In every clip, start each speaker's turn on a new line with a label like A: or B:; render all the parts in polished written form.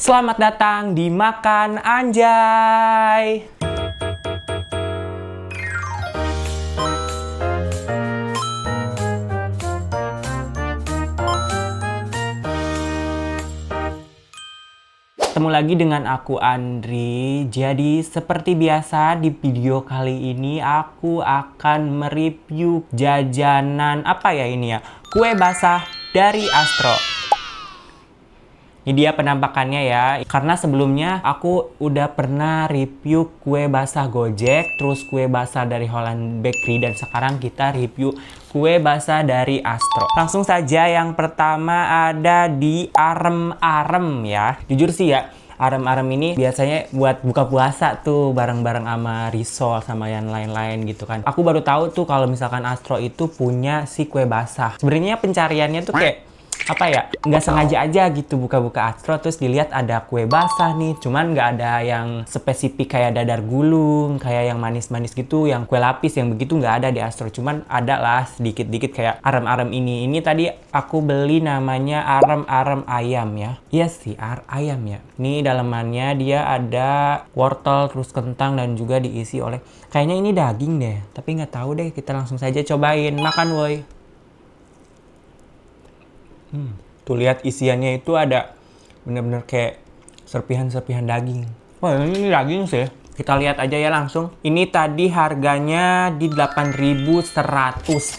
A: Selamat datang di Makan Anjay. Ketemu lagi dengan aku Andri. Jadi seperti biasa di video kali ini aku akan mereview jajanan apa ya ini ya? Kue basah dari Astro. Ini dia penampakannya ya, karena sebelumnya aku udah pernah review kue basah Gojek, terus kue basah dari Holland Bakery, dan sekarang kita review kue basah dari Astro. Langsung saja yang pertama ada di Arem-Arem ya. Jujur sih ya, Arem-Arem ini biasanya buat buka puasa tuh bareng-bareng sama risol sama yang lain-lain gitu kan. Aku baru tahu tuh kalau misalkan Astro itu punya si kue basah. Sebenarnya pencariannya tuh kayak apa ya, nggak sengaja aja gitu buka-buka Astro terus dilihat ada kue basah nih, cuman nggak ada yang spesifik kayak dadar gulung, kayak yang manis-manis gitu, yang kue lapis yang begitu nggak ada di Astro, cuman ada lah sedikit-dikit kayak Arem-Arem ini tadi aku beli namanya Arem-Arem ayam ya. Iya sih ayam ya. Ini dalamannya dia ada wortel terus kentang dan juga diisi oleh, kayaknya ini daging deh, tapi nggak tahu deh, kita langsung saja cobain. Makan woi. Tuh lihat isiannya itu ada bener-bener kayak serpihan-serpihan daging. Wah ini daging sih. Kita lihat aja ya langsung. Ini tadi harganya di 8.100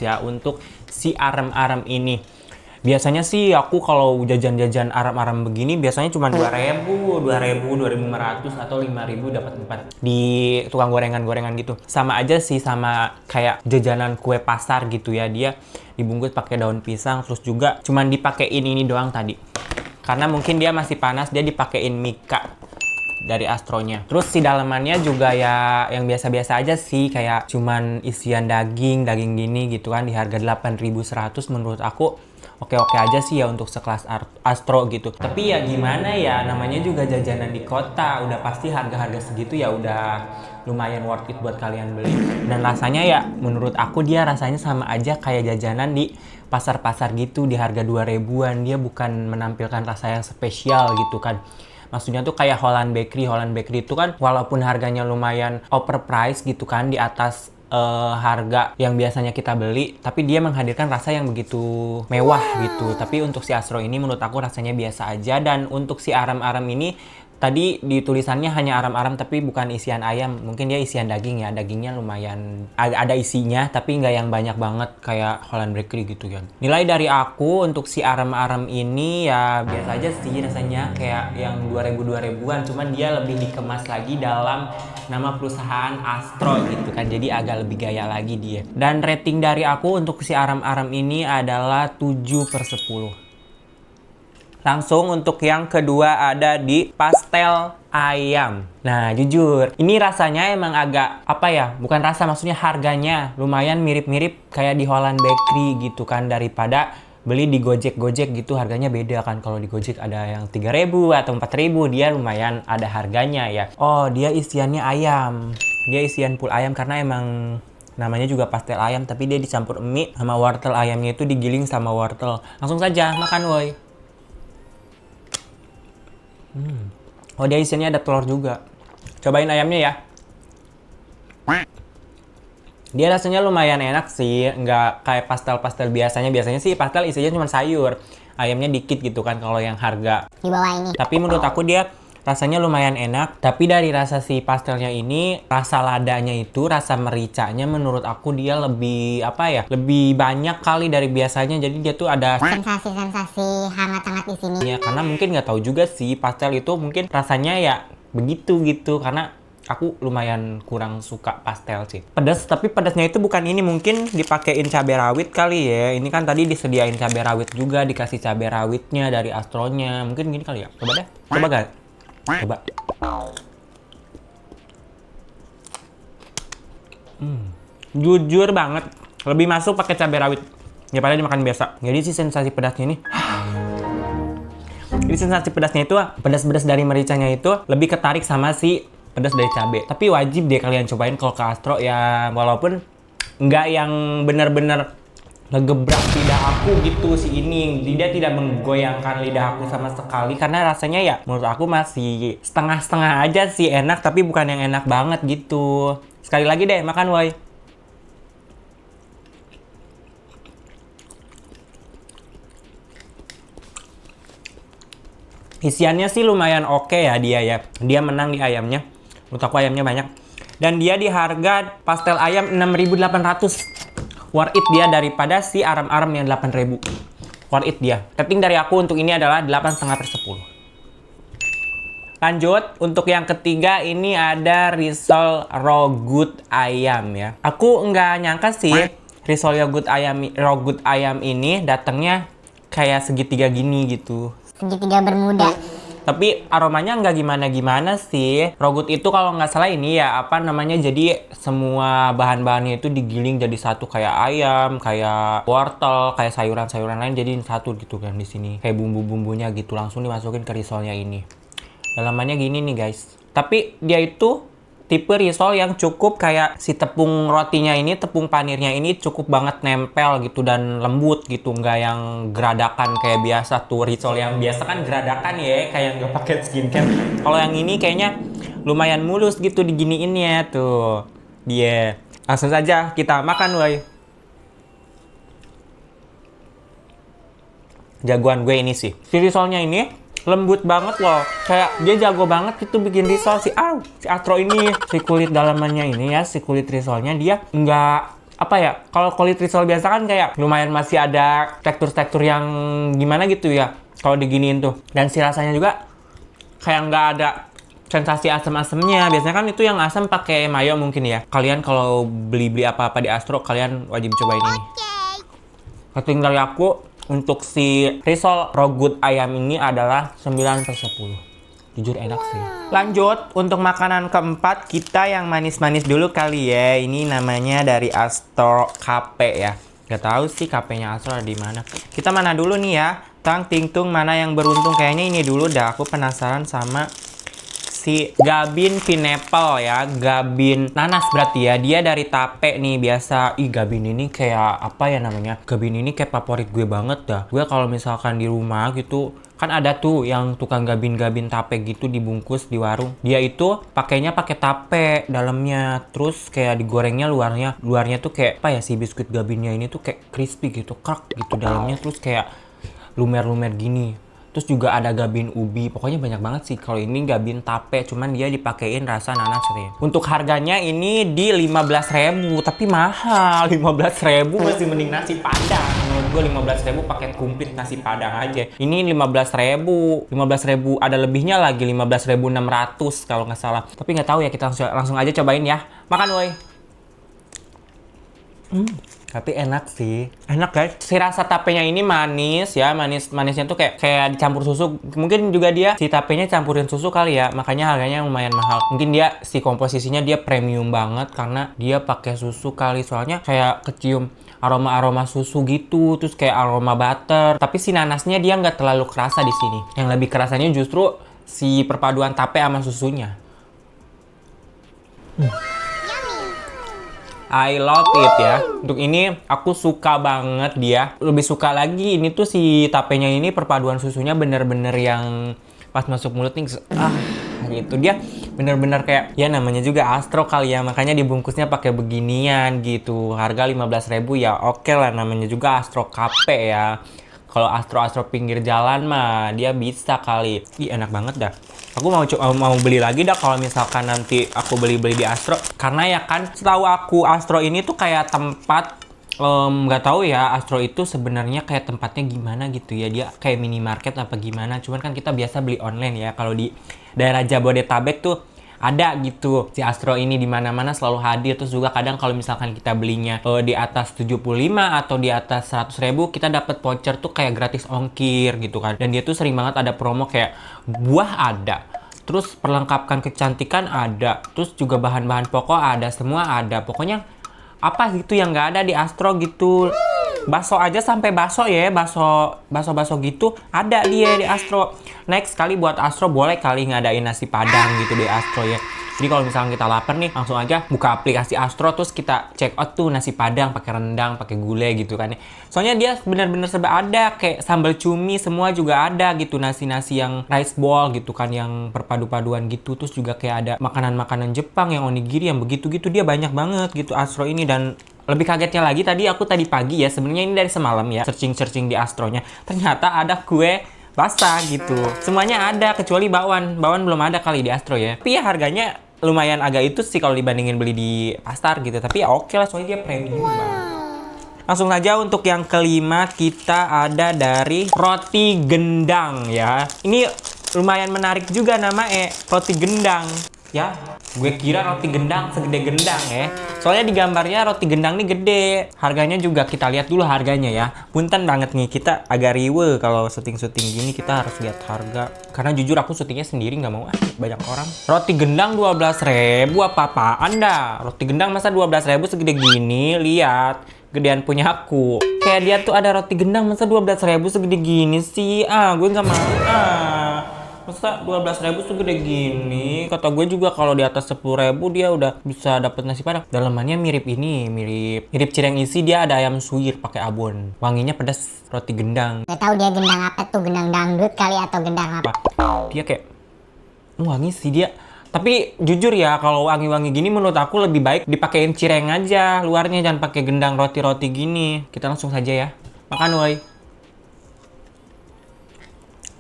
A: ya untuk si Arem-Arem ini. Biasanya sih aku kalau jajan-jajan Arem-Arem begini biasanya cuma 2.000, 2.500 atau 5.000 dapat 4 di tukang gorengan-gorengan gitu. Sama aja sih sama kayak jajanan kue pasar gitu ya, dia dibungkus pakai daun pisang, terus juga cuman dipakein ini doang tadi. Karena mungkin dia masih panas, dia dipakein mika dari Astronya. Terus si dalamannya juga ya yang biasa-biasa aja sih, kayak cuman isian daging gini gitu kan, di harga 8.100 menurut aku oke-oke aja sih ya untuk sekelas Astro gitu. Tapi ya gimana ya, namanya juga jajanan di kota, udah pasti harga-harga segitu ya udah lumayan worth it buat kalian beli. Dan rasanya ya menurut aku dia rasanya sama aja kayak jajanan di pasar-pasar gitu, di harga 2.000-an. Dia bukan menampilkan rasa yang spesial gitu kan. Maksudnya tuh kayak Holland Bakery itu kan walaupun harganya lumayan overpriced gitu kan, di atas harga yang biasanya kita beli, tapi dia menghadirkan rasa yang begitu mewah gitu. Tapi untuk si Astro ini menurut aku rasanya biasa aja. Dan untuk si Arem-Arem ini tadi di tulisannya hanya Arem-Arem tapi bukan isian ayam, mungkin dia isian daging ya. Dagingnya lumayan ada isinya tapi nggak yang banyak banget kayak Holland Bakery gitu kan. Nilai dari aku untuk si Arem-Arem ini ya biasa aja sih, rasanya kayak yang 2.000-2.000-an, cuman dia lebih dikemas lagi dalam nama perusahaan Astro gitu kan, jadi agak lebih gaya lagi dia. Dan rating dari aku untuk si Arem-Arem ini adalah 7/10. Langsung untuk yang kedua ada di pastel ayam. Nah jujur ini rasanya emang agak apa ya, bukan rasa, maksudnya harganya lumayan mirip-mirip kayak di Holland Bakery gitu kan, daripada beli di Gojek gitu harganya beda kan. Kalau di Gojek ada yang 3.000 atau 4.000, dia lumayan ada harganya ya. Oh dia isiannya ayam, dia isian full ayam karena emang namanya juga pastel ayam, tapi dia dicampur mie sama wortel, ayamnya itu digiling sama wortel. Langsung saja makan woi. Oh dia isiannya ada telur juga. Cobain ayamnya ya. Dia rasanya lumayan enak sih, nggak kayak pastel-pastel biasanya. Biasanya sih pastel isinya cuma sayur, ayamnya dikit gitu kan kalau yang harga
B: di bawah ini.
A: Tapi menurut aku dia rasanya lumayan enak. Tapi dari rasa si pastelnya ini, rasa ladanya itu, rasa mericanya menurut aku dia lebih apa ya, lebih banyak kali dari biasanya. Jadi dia tuh ada
B: sensasi-sensasi hangat-hangat di sini.
A: Ya karena mungkin nggak tahu juga sih, pastel itu mungkin rasanya ya begitu gitu, karena aku lumayan kurang suka pastel sih. Pedas, tapi pedasnya itu bukan ini, mungkin dipakein cabai rawit kali ya. Ini kan tadi disediain cabai rawit juga, dikasih cabai rawitnya dari Astronya. Mungkin gini kali ya. Coba deh. Coba guys. Coba. Jujur banget, lebih masuk pakai cabai rawit daripada dimakan biasa. Jadi sih sensasi pedasnya ini. Jadi sensasi pedasnya itu, pedas-pedas dari mericanya itu lebih ketarik sama si pedas dari cabai. Tapi wajib deh kalian cobain kalau ke Astro ya, walaupun nggak yang bener-bener ngegebrak lidah aku gitu si ini. Dia tidak menggoyangkan lidah aku sama sekali karena rasanya ya menurut aku masih setengah-setengah aja sih, enak tapi bukan yang enak banget gitu. Sekali lagi deh, makan woi. Isiannya sih lumayan oke ya dia ya. Dia menang di ayamnya. Menurut aku ayamnya banyak. Dan dia di harga pastel ayam 6.800. Worth it dia daripada si aram-aram yang 8.000. Worth it dia. Rating dari aku untuk ini adalah 8,5/10. Lanjut, untuk yang ketiga ini ada risol rogut ayam ya. Aku nggak nyangka sih risol rogut ayam ini datangnya kayak segitiga gini gitu.
B: Segitiga bermuda.
A: Tapi aromanya nggak gimana-gimana sih. Rogut itu kalau nggak salah ini ya apa namanya, jadi semua bahan-bahannya itu digiling jadi satu, kayak ayam, kayak wortel, kayak sayuran-sayuran lain jadi satu gitu kan di sini. Kayak bumbu-bumbunya gitu langsung dimasukin ke risolnya ini. Dalamannya gini nih guys. Tapi dia itu tipe risol yang cukup kayak si tepung rotinya ini, tepung panirnya ini cukup banget nempel gitu dan lembut gitu, nggak yang geradakan kayak biasa tuh. Risol yang biasa kan geradakan ya, kayak nggak pakai skincare. Kalau yang ini kayaknya lumayan mulus gitu diginiinnya tuh. Dia langsung saja kita makan woi. Jagoan gue ini sih. Si risolnya ini lembut banget loh, kayak dia jago banget gitu bikin risol. Si Astro ini, si kulit dalamannya ini ya, si kulit risolnya dia nggak apa ya, kalau kulit risol biasa kan kayak lumayan masih ada tekstur-tekstur yang gimana gitu ya kalau diginiin tuh. Dan si rasanya juga kayak nggak ada sensasi asam-asamnya. Biasanya kan itu yang asam pakai mayo mungkin ya. Kalian kalau beli-beli apa-apa di Astro, kalian wajib cobain ini. Rating dari aku untuk si risol rogut ayam ini adalah 9/10. Jujur enak sih. Lanjut, untuk makanan keempat kita yang manis-manis dulu kali ya. Ini namanya dari Astro KP ya. Gak tahu sih KP-nya Astro ada di mana. Kita mana dulu nih ya? Tang ting tung, mana yang beruntung? Kayaknya ini dulu dah. Aku penasaran sama si Gabin Pineapple ya, Gabin nanas berarti ya. Dia dari tape nih biasa. Gabin ini kayak apa ya namanya? Gabin ini kayak favorit gue banget dah. Gue kalau misalkan di rumah gitu kan ada tuh yang tukang gabin-gabin tape gitu dibungkus di warung. Dia itu pakainya pakai tape dalamnya, terus kayak digorengnya luarnya tuh kayak apa ya, si biskuit gabinnya ini tuh kayak crispy gitu, kerak gitu dalamnya, terus kayak lumer-lumer gini. Terus juga ada gabin ubi, pokoknya banyak banget sih. Kalau ini gabin tape, cuman dia dipakein rasa nanas katanya. Untuk harganya ini di 15.000, tapi mahal. 15.000 masih mending nasi padang. Menurut gue 15.000 paket komplit nasi padang aja. Ini 15.000, 15.000 ada lebihnya lagi, 15.600 kalau nggak salah. Tapi nggak tahu ya, kita langsung aja cobain ya. Makan woi. Tapi enak sih, enak guys. Si rasa tapenya ini manis ya, manisnya tuh kayak dicampur susu. Mungkin juga dia si tapenya campurin susu kali ya, makanya harganya lumayan mahal. Mungkin dia si komposisinya dia premium banget karena dia pakai susu kali, soalnya kayak kecium aroma susu gitu, terus kayak aroma butter. Tapi si nanasnya dia nggak terlalu kerasa di sini. Yang lebih kerasanya justru si perpaduan tape sama susunya. I love it ya. Untuk ini aku suka banget dia. Lebih suka lagi ini tuh si tapenya ini perpaduan susunya bener-bener yang pas masuk mulut nih gitu. Dia bener-bener kayak ya namanya juga Astro kali ya, makanya dibungkusnya pakai beginian gitu. Harga 15.000 ya oke lah, namanya juga Astro KP ya. Kalau Astro pinggir jalan mah dia bisa kali. Enak banget dah. Aku mau beli lagi dah kalau misalkan nanti aku beli di Astro. Karena ya kan setahu aku Astro ini tuh kayak tempat nggak tahu ya, Astro itu sebenarnya kayak tempatnya gimana gitu ya. Dia kayak minimarket apa gimana. Cuman kan kita biasa beli online ya. Kalau di daerah Jabodetabek tuh ada gitu. Si Astro ini di mana-mana selalu hadir. Terus juga kadang kalau misalkan kita belinya di atas 75 atau di atas 100.000, kita dapat voucher tuh kayak gratis ongkir gitu kan. Dan dia tuh sering banget ada promo kayak buah ada. Terus perlengkapan kecantikan ada. Terus juga bahan-bahan pokok ada, semua ada. Pokoknya apa gitu yang nggak ada di Astro gitu. Bakso aja sampai bakso ya, bakso gitu ada dia di Astro. Next kali buat Astro boleh kali ngadain nasi padang gitu di Astro ya. Jadi kalau misalnya kita lapar nih, langsung aja buka aplikasi Astro terus kita check out tuh nasi padang pakai rendang, pakai gulai gitu kan ya. Soalnya dia benar-benar serba ada, kayak sambal cumi semua juga ada gitu, nasi-nasi yang rice ball gitu kan yang perpadu-paduan gitu. Terus juga kayak ada makanan-makanan Jepang yang onigiri yang begitu-gitu, dia banyak banget gitu Astro ini. Dan lebih kagetnya lagi tadi pagi ya, sebenarnya ini dari semalam ya, searching di Astronya, ternyata ada kue basah gitu. Semuanya ada kecuali bakwan. Bakwan belum ada kali di Astro ya. Tapi ya harganya lumayan agak itu sih kalau dibandingin beli di pasar gitu. Tapi ya oke lah, soalnya dia premium banget. Langsung saja untuk yang kelima kita ada dari roti gendang ya. Ini lumayan menarik juga nama roti gendang. Ya, gue kira roti gendang segede gendang ya. Soalnya di gambarnya roti gendang nih gede. Harganya juga kita lihat dulu harganya ya. Punten banget nih, kita agak riwe kalau syuting-syuting gini kita harus lihat harga. Karena jujur aku syutingnya sendiri, nggak mau banyak orang. Roti gendang 12.000 apa-apaan dah. Roti gendang masa 12.000 segede gini, lihat. Gedean punya aku. Kayak dia tuh ada roti gendang masa 12.000 segede gini sih. Gue nggak mau. Masa 12.000 segede gini? Kata gue juga kalau di atas 10.000 dia udah bisa dapet nasi padang. Dalamannya mirip ini, mirip cireng isi, dia ada ayam suwir pakai abon. Wanginya pedas, roti gendang.
B: Gak tahu dia gendang apa tuh, gendang dangdut kali atau gendang apa.
A: Dia kayak wangi sih dia. Tapi jujur ya, kalau wangi-wangi gini menurut aku lebih baik dipakein cireng aja luarnya, jangan pakai gendang roti-roti gini. Kita langsung saja ya. Makan woi.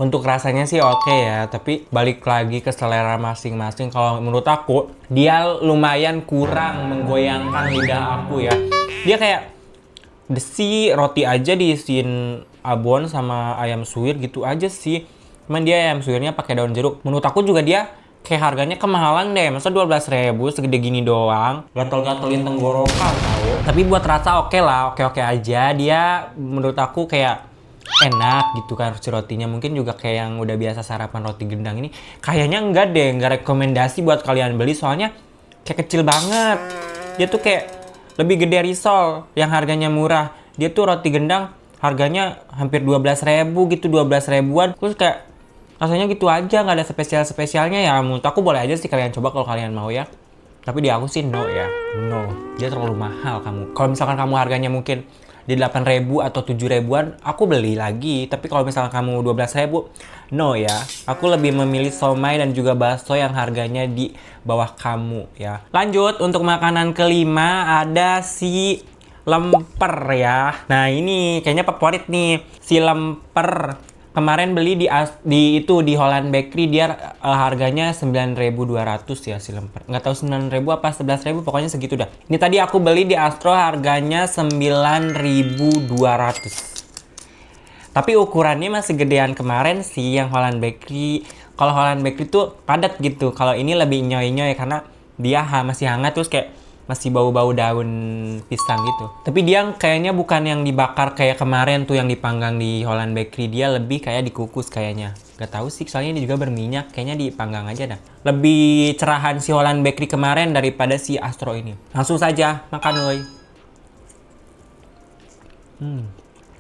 A: Untuk rasanya sih oke ya, tapi balik lagi ke selera masing-masing. Kalau menurut aku, dia lumayan kurang menggoyangkan lidah aku ya. Dia kayak desi roti aja diisiin abon sama ayam suwir gitu aja sih. Cuman dia ayam suwirnya pakai daun jeruk. Menurut aku juga dia kayak harganya kemahalan deh. Masa 12.000 segede gini doang, gatel-gatelin tenggorokan tau. Tapi buat rasa oke lah, oke-oke aja. Dia menurut aku kayak enak gitu kan si rotinya. Mungkin juga kayak yang udah biasa sarapan roti gendang ini kayaknya enggak deh, enggak rekomendasi buat kalian beli soalnya kayak kecil banget. Dia tuh kayak lebih gede risol yang harganya murah. Dia tuh roti gendang harganya hampir 12.000 gitu, 12 ribuan. Terus kayak rasanya gitu aja, nggak ada spesial-spesialnya ya. Menurut aku boleh aja sih kalian coba kalau kalian mau ya. Tapi di aku sih no ya, no. Dia terlalu mahal kamu. Kalau misalkan kamu harganya mungkin di 8.000 atau 7 ribuan, aku beli lagi. Tapi kalau misalkan kamu 12.000, no ya. Aku lebih memilih somai dan juga bakso yang harganya di bawah kamu ya. Lanjut, untuk makanan kelima ada si lemper ya. Nah ini kayaknya favorit nih, si lemper. Kemarin beli di Holland Bakery, dia harganya 9.200 ya si lemper. Nggak tahu 9.000 apa 11.000, pokoknya segitu dah. Ini tadi aku beli di Astro harganya 9.200. Tapi ukurannya masih gedean kemarin sih yang Holland Bakery. Kalau Holland Bakery tuh padat gitu. Kalau ini lebih nyoy-nyoy karena dia masih hangat, terus kayak masih bau-bau daun pisang gitu. Tapi dia kayaknya bukan yang dibakar kayak kemarin tuh yang dipanggang di Holland Bakery. Dia lebih kayak dikukus kayaknya. Gak tahu sih, soalnya ini juga berminyak. Kayaknya dipanggang aja dah. Lebih cerahan si Holland Bakery kemarin daripada si Astro ini. Langsung saja makan woy.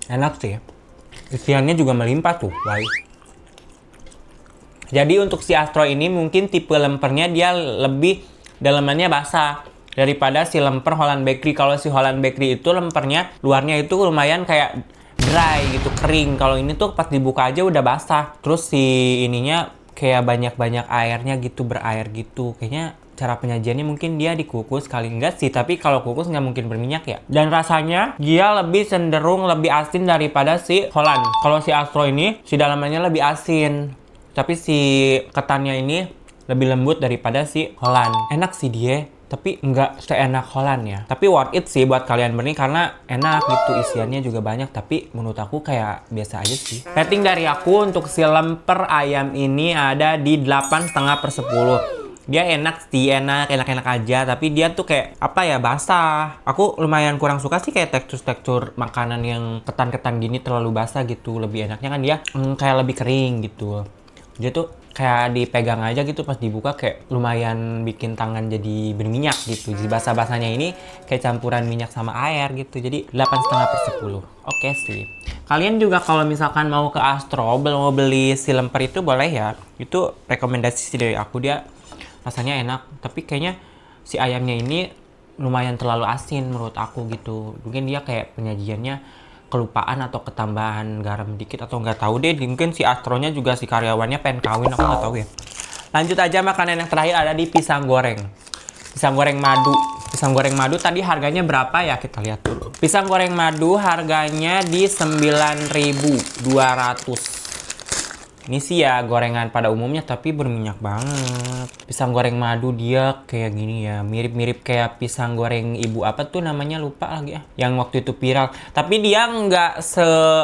A: Enak sih. Isiannya juga melimpah tuh, woy. Jadi untuk si Astro ini mungkin tipe lempernya dia lebih dalamannya basah daripada si lemper Holland Bakery. Kalau si Holland Bakery itu lempernya luarnya itu lumayan kayak dry gitu, kering. Kalau ini tuh pas dibuka aja udah basah. Terus si ininya kayak banyak-banyak airnya gitu, berair gitu. Kayaknya cara penyajiannya mungkin dia dikukus kali, enggak sih. Tapi kalau kukus nggak mungkin berminyak ya. Dan rasanya dia lebih cenderung lebih asin daripada si Holland. Kalau si Astro ini si dalamannya lebih asin. Tapi si ketannya ini lebih lembut daripada si Holland. Enak sih dia, tapi nggak seenak Holland ya. Tapi worth it sih buat kalian beli karena enak gitu, isiannya juga banyak. Tapi menurut aku kayak biasa aja sih. Rating dari aku untuk si lemper ayam ini ada di 8,5/10. Dia enak sih, enak-enak aja. Tapi dia tuh kayak apa ya, basah. Aku lumayan kurang suka sih kayak tekstur makanan yang ketan-ketan gini terlalu basah gitu. Lebih enaknya kan dia kayak lebih kering gitu. Dia tuh kayak dipegang aja gitu, pas dibuka kayak lumayan bikin tangan jadi berminyak gitu. Jadi basah-basahnya ini kayak campuran minyak sama air gitu. Jadi 8,5/10. Oke sih. Kalian juga kalau misalkan mau ke Astro mau beli si lemper itu boleh ya. Itu rekomendasi sih dari aku, dia rasanya enak. Tapi kayaknya si ayamnya ini lumayan terlalu asin menurut aku gitu. Mungkin dia kayak penyajiannya kelupaan atau ketambahan garam dikit atau nggak tahu deh. Mungkin si Astronya juga si karyawannya pengen kawin, aku nggak tahu ya. Lanjut aja, makanan yang terakhir ada di pisang goreng. Pisang goreng madu. Pisang goreng madu tadi harganya berapa ya? Kita lihat dulu. Pisang goreng madu harganya di 9.200. Ini sih ya gorengan pada umumnya tapi berminyak banget. Pisang goreng madu dia kayak gini ya, mirip-mirip kayak pisang goreng ibu apa tuh namanya, lupa lagi ya. Yang waktu itu viral. Tapi dia nggak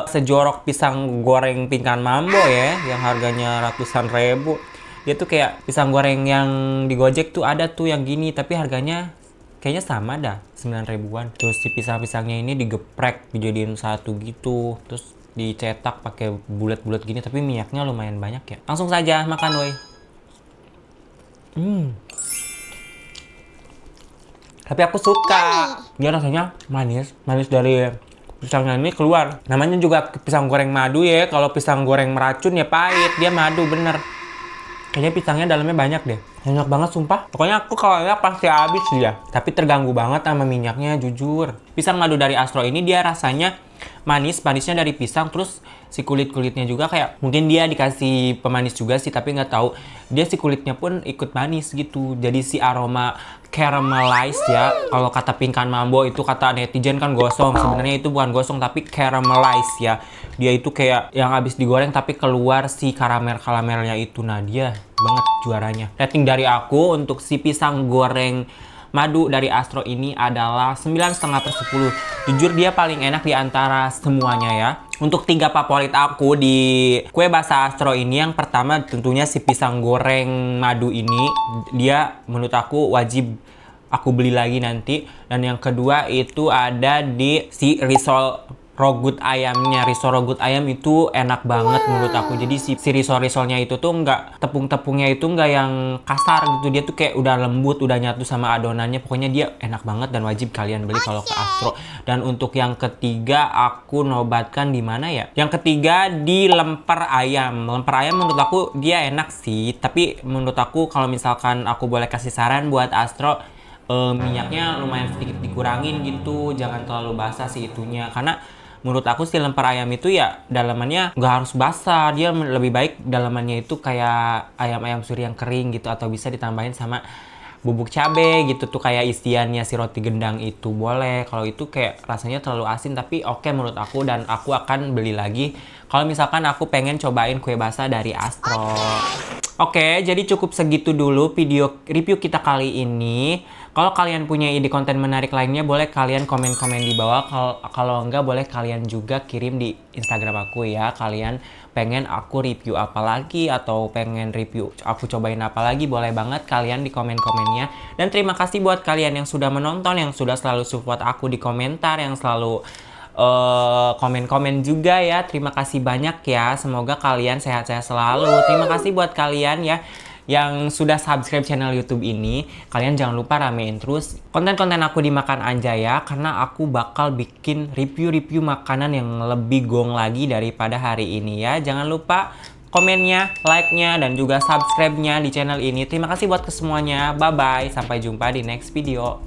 A: sejorok pisang goreng Pingkan Mambo ya, yang harganya ratusan ribu. Dia tuh kayak pisang goreng yang di Gojek tuh ada tuh yang gini, tapi harganya kayaknya sama dah, 9 ribuan. Terus si pisang-pisangnya ini digeprek, dijadiin satu gitu. Terus dicetak pakai bulat-bulat gini, tapi minyaknya lumayan banyak ya. Langsung saja makan, woi. Tapi aku suka. Dia rasanya manis, manis dari pisangnya ini keluar. Namanya juga pisang goreng madu ya. Kalau pisang goreng meracun ya pahit, dia madu bener. Kayaknya pisangnya dalamnya banyak deh. Enak banget sumpah. Pokoknya aku kalau lihat pasti habis dia. Tapi terganggu banget sama minyaknya, jujur. Pisang madu dari Astro ini dia rasanya manis, manisnya dari pisang, terus si kulit-kulitnya juga kayak mungkin dia dikasih pemanis juga sih, tapi nggak tahu. Dia si kulitnya pun ikut manis gitu. Jadi si aroma caramelize ya. Kalau kata Pingkan Mambo itu kata netizen kan gosong. Sebenarnya itu bukan gosong tapi caramelize ya. Dia itu kayak yang habis digoreng tapi keluar si karamel-karamelnya itu. Nah, dia banget juaranya. Rating dari aku untuk si pisang goreng madu dari Astro ini adalah 9,5/10. Jujur dia paling enak di antara semuanya ya. Untuk 3 favorit aku di kue basah Astro ini, yang pertama tentunya si pisang goreng madu ini. Dia menurut aku wajib aku beli lagi nanti. Dan yang kedua itu ada di si risol rogut ayamnya. Risol rogut ayam itu enak banget menurut aku. Jadi si risol-risolnya itu tuh nggak, tepung-tepungnya itu nggak yang kasar gitu. Dia tuh kayak udah lembut, udah nyatu sama adonannya. Pokoknya dia enak banget dan wajib kalian beli kalau ke Astro. Dan untuk yang ketiga aku nobatkan di mana ya? Yang ketiga di lemper ayam. Lemper ayam menurut aku dia enak sih. Tapi menurut aku kalau misalkan aku boleh kasih saran buat Astro, minyaknya lumayan sedikit dikurangin gitu. Jangan terlalu basah sih itunya. Karena menurut aku sih lemper ayam itu ya dalamannya nggak harus basah. Dia lebih baik dalamannya itu kayak ayam-ayam suri yang kering gitu. Atau bisa ditambahin sama bubuk cabe gitu tuh, kayak isiannya si roti gendang itu boleh. Kalau itu kayak rasanya terlalu asin, tapi oke menurut aku. Dan aku akan beli lagi kalau misalkan aku pengen cobain kue basah dari Astro. Oke, jadi cukup segitu dulu video review kita kali ini. Kalau kalian punya ide konten menarik lainnya, boleh kalian komen-komen di bawah. Kalau enggak, boleh kalian juga kirim di Instagram aku ya. Kalian pengen aku review apa lagi atau pengen review aku cobain apa lagi, boleh banget kalian di komen-komennya. Dan terima kasih buat kalian yang sudah menonton, yang sudah selalu support aku di komentar, yang selalu komen-komen juga ya. Terima kasih banyak ya. Semoga kalian sehat-sehat selalu. Terima kasih buat kalian ya yang sudah subscribe channel YouTube ini. Kalian jangan lupa ramein terus konten-konten aku di Makan Anjaya, karena aku bakal bikin review-review makanan yang lebih gong lagi daripada hari ini ya. Jangan lupa komennya, like-nya, dan juga subscribe-nya di channel ini. Terima kasih buat kesemuanya. Bye-bye. Sampai jumpa di next video.